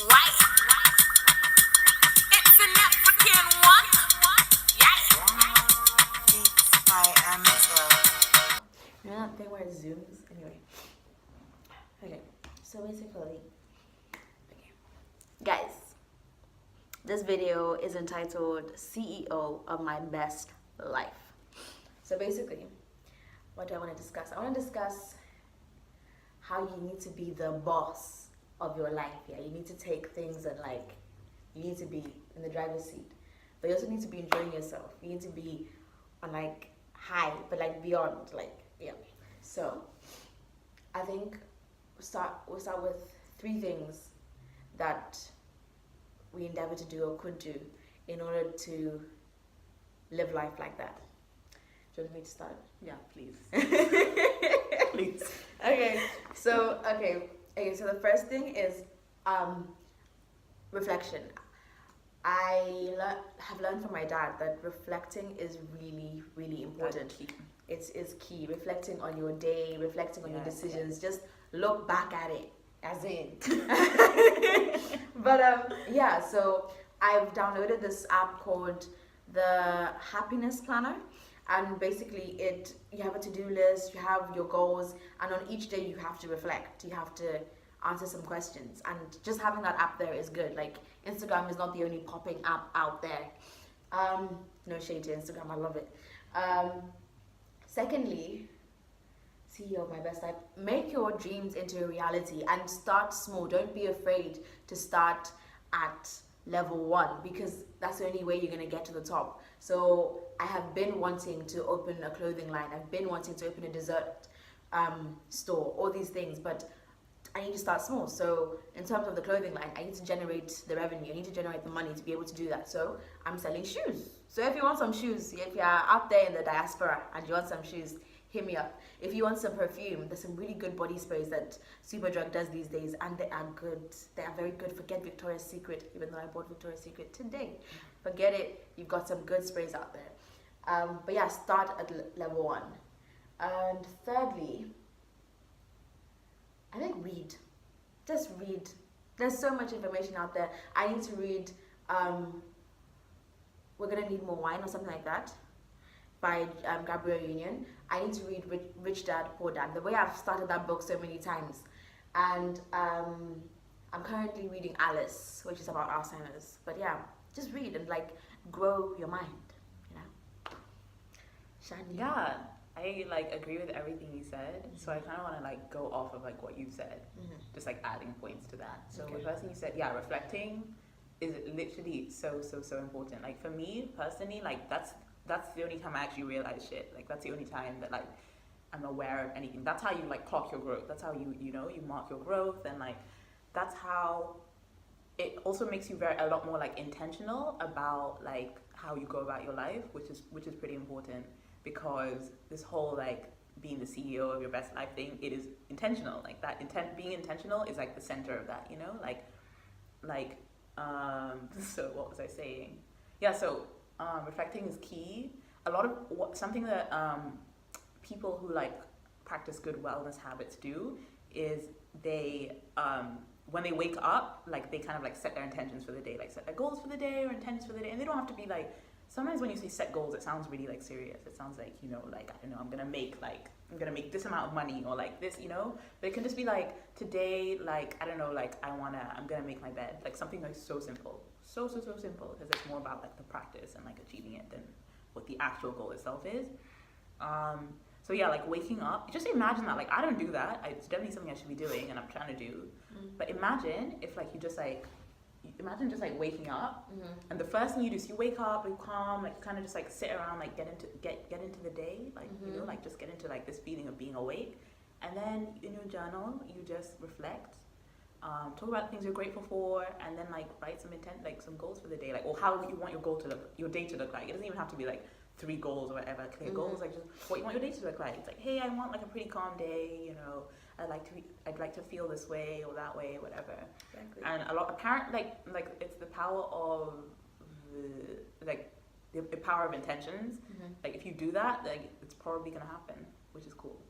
Right? It's an African one. Yeah. Beats by Amateur. You know that thing where it zooms? Anyway. Okay. So basically, okay. Guys, this video is entitled CEO of My Best Life. So basically, what do I want to discuss? I want to discuss how you need to be the boss of your life. Yeah, you need to take things and like, you need to be in the driver's seat, but you also need to be enjoying yourself. You need to be on like high, but like beyond, like yeah. So I think we'll start with 3 things that we endeavor to do or could do in order to live life like that. Do you want me to start? Yeah, please. Please. Okay. So so the first thing is reflection. I have learned from my dad that reflecting is really, really important. It's key. Reflecting on your day, reflecting on your decisions. Just look back at it, as in. But yeah, so I've downloaded this app called the Happiness Planner, and basically you have a to-do list, you have your goals, and on each day you have to reflect. You have to answer some questions, and just having that app there is good. Like, Instagram is not the only popping app out there. No shade to Instagram, I love it. Secondly, CEO of My Best Life, make your dreams into a reality and start small. Don't be afraid to start at level 1, because that's the only way you're going to get to the top. So I have been wanting to open a clothing line. I've been wanting to open a dessert store, all these things, but I need to start small. So in terms of the clothing line, I need to generate the revenue. I need to generate the money to be able to do that. So I'm selling shoes. So if you want some shoes, if you're out there in the diaspora and you want some shoes, hit me up. If you want some perfume, there's some really good body sprays that Superdrug does these days, and they are good. They are very good. Forget Victoria's Secret, even though I bought Victoria's Secret today. Forget it. You've got some good sprays out there. But yeah, start at level 1. And thirdly, I think read. Just read. There's so much information out there. I need to read We're Gonna Need More Wine or something like that by Gabrielle Union. I need to read Rich Dad, Poor Dad. The way I've started that book so many times. And I'm currently reading Alice, which is about Alzheimer's. But yeah, just read and like grow your mind, you know? Shani. Yeah, I like agree with everything you said. So I kind of want to like go off of like what you said, just like adding points to that. So the first thing you said, yeah, reflecting is literally so important. Like for me personally, like that's the only time I actually realize shit. Like that's the only time that like I'm aware of anything. That's how you like clock your growth. That's how you know you mark your growth, and like that's how it also makes you a lot more like intentional about like how you go about your life, which is pretty important, because this whole like being the CEO of your best life thing, it is intentional. Like that being intentional is like the center of that, you know? Like so what was I saying? Yeah, so reflecting is key. A lot of something that people who like practice good wellness habits do is they when they wake up, like they kind of like set their intentions for the day, like set their goals for the day or intentions for the day, and they don't have to be like, sometimes when you say set goals, it sounds really like serious. It sounds like, you know, like, I don't know, I'm gonna make this amount of money, or like this, you know. But it can just be like, today, like, I don't know, like I'm gonna make my bed, like something like so simple, so simple, because it's more about like the practice and like achieving it than what the actual goal itself is. So yeah, like waking up, just imagine that. Like I don't do that. It's definitely something I should be doing, and I'm trying to do. But imagine if like you just like waking up, and the first thing you do is you wake up, you calm, like you kind of just like sit around, like get into the day, like you know, like just get into like this feeling of being awake, and then in your journal you just reflect, talk about things you're grateful for, and then like write some intent, like some goals for the day, like or how you want your day to look like. It doesn't even have to be like 3 goals or whatever, clear goals, like just what you want your day to look like. It's like, hey, I want like a pretty calm day, you know, I'd like to feel this way or that way, whatever. Exactly. And a lot apparent like it's the power of the power of intentions. Like if you do that, like it's probably gonna happen, which is cool.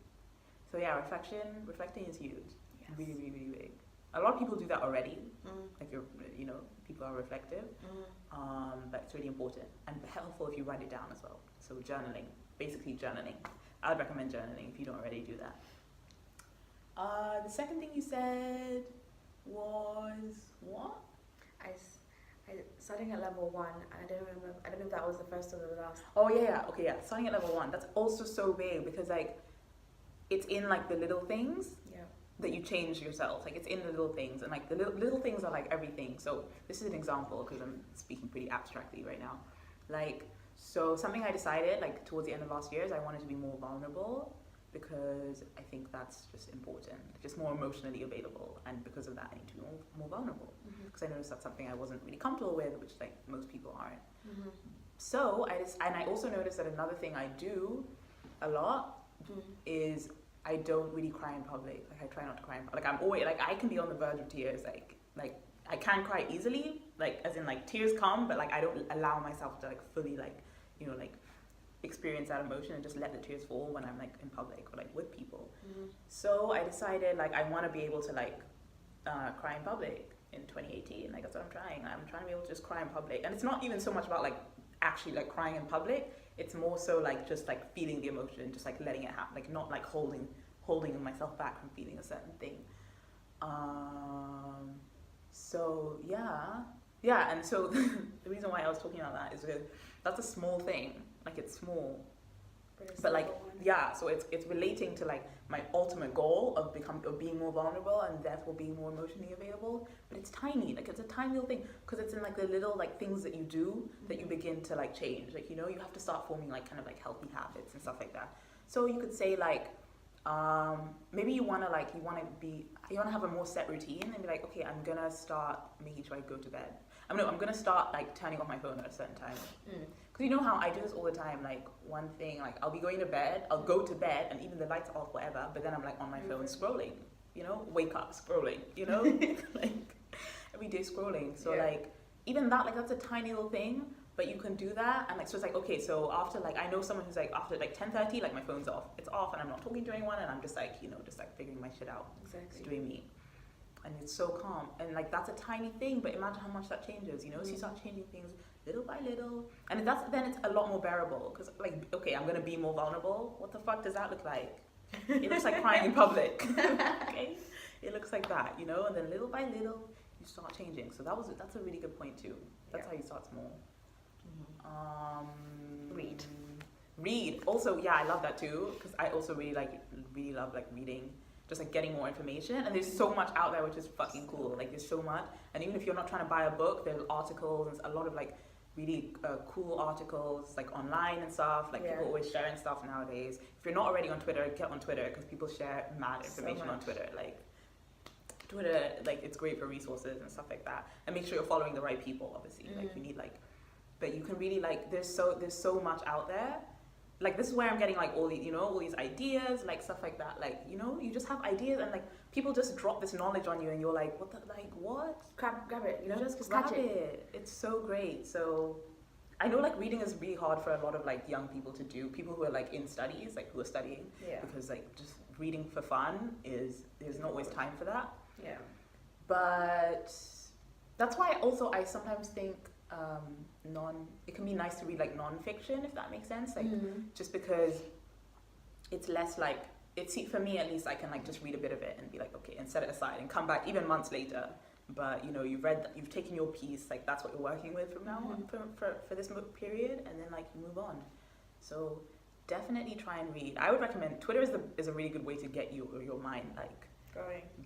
So yeah, reflecting is huge. Yes. Really big. A lot of people do that already. Mm. Like people are reflective. Mm. But it's really important and helpful if you write it down as well. So journaling, basically journaling. I would recommend journaling if you don't already do that. The second thing you said was what? I starting at level 1. I don't remember. I don't know if that was the first or the last. Oh yeah, okay, yeah. Starting at level 1. That's also so big because like it's in like the little things Yeah. that you change yourself. Like it's in the little things, and like the little things are like everything. So this is an example because I'm speaking pretty abstractly right now. Like so something I decided like towards the end of last year is I wanted to be more vulnerable because I think that's just important, just more emotionally available, and because of that I need to be more vulnerable because I noticed that's something I wasn't really comfortable with, which like most people aren't. Mm-hmm. So I also noticed that another thing I do a lot is I don't really cry in public. Like I try not to cry in public. Like I'm always like I can be on the verge of tears. Like I can cry easily. Like as in like tears come, but like I don't allow myself to like fully like like experience that emotion and just let the tears fall when I'm like in public or like with people. So I decided like I want to be able to like cry in public in 2018. Like that's what I'm trying. I'm trying to be able to just cry in public, and it's not even so much about like actually like crying in public. It's more so like just like feeling the emotion, just like letting it happen, like not like holding myself back from feeling a certain thing. So yeah, and so the reason why I was talking about that is because that's a small thing, like it's small, but like yeah, so it's relating to like my ultimate goal of being more vulnerable and therefore being more emotionally available. But it's tiny, like it's a tiny little thing because it's in like the little like things that you do that you begin to like change. Like you have to start forming like kind of like healthy habits and stuff like that. So you could say like maybe you want to have a more set routine and be like, okay, I'm gonna start making sure I go to bed. I'm gonna start like turning off my phone at a certain time. Because you know how I do this all the time. Like one thing, like I'll be going to bed, I'll go to bed, and even the lights are off, whatever. But then I'm like on my phone scrolling. Wake up scrolling. Like every day scrolling. So like even that, like that's a tiny little thing, but you can do that. And like so it's like okay, so after like I know someone who's like after like 10:30, like my phone's off. It's off, and I'm not talking to anyone, and I'm just like just like figuring my shit out. Exactly. Just doing me. And it's so calm, and like that's a tiny thing, but imagine how much that changes. So you start changing things little by little, and then it's a lot more bearable. Because like, okay, I'm gonna be more vulnerable. What the fuck does that look like? It looks like crying in public. Okay, it looks like that, and then little by little you start changing. So that's a really good point too. That's how you start small. Read. Also, yeah, I love that too because I also really love like reading. Just like getting more information, and there's so much out there which is fucking cool. Like there's so much, and even if you're not trying to buy a book, there's articles and a lot of like really cool articles like online and stuff. Like people always sharing stuff nowadays. If you're not already on Twitter, get on Twitter because people share mad information on Twitter. Like Twitter, like it's great for resources and stuff like that. And make sure you're following the right people. Obviously, like you need but you can really like there's so much out there. Like this is where I'm getting like all these ideas, like stuff like that. Like you just have ideas, and like people just drop this knowledge on you, and you're like, what? Grab it. Just grab it. It's so great. So I know like reading is really hard for a lot of like young people to do. People who are like in studies, like who are studying, because like just reading for fun there's not always time for that. Yeah. But that's why I sometimes think. It can be nice to read like non-fiction, if that makes sense, like just because it's less like for me at least I can like just read a bit of it and be like okay and set it aside and come back even months later, but you've taken your piece, like that's what you're working with from now on for this period, and then like you move on. So definitely try and read. I would recommend Twitter is a really good way to get your mind like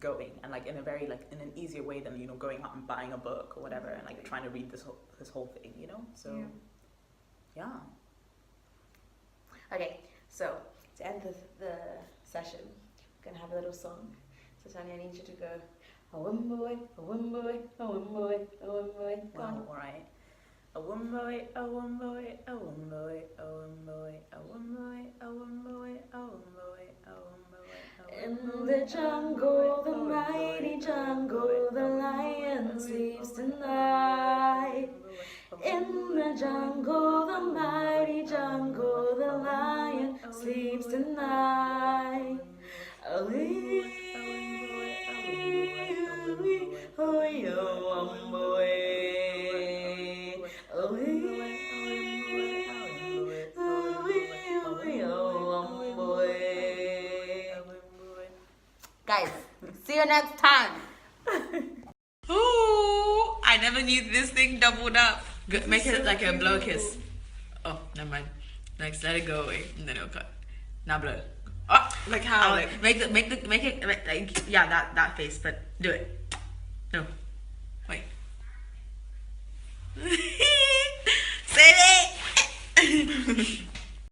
going and like in a very like in an easier way than going out and buying a book or whatever and like trying to read this whole thing, so yeah. Okay, so to end the session we're gonna have a little song. So Tanya, I need you to go a one boy, a one boy, a one boy, a one boy. Go on. All right. A one boy, a one boy, a one boy, a one boy, a one boy, a one boy, a one boy, a one boy. In the jungle, the mighty jungle, the lion sleeps tonight. In the jungle, the mighty jungle, the lion sleeps tonight. Oh, yo, boy. Oh, guys, see you next time. Ooh, I never knew this thing doubled up. Make it like a blow kiss. Oh, never mind. Next, let it go away, and then it'll cut. Now blow. Oh, Like how? make it like yeah, that face, but do it. No, wait. Say it.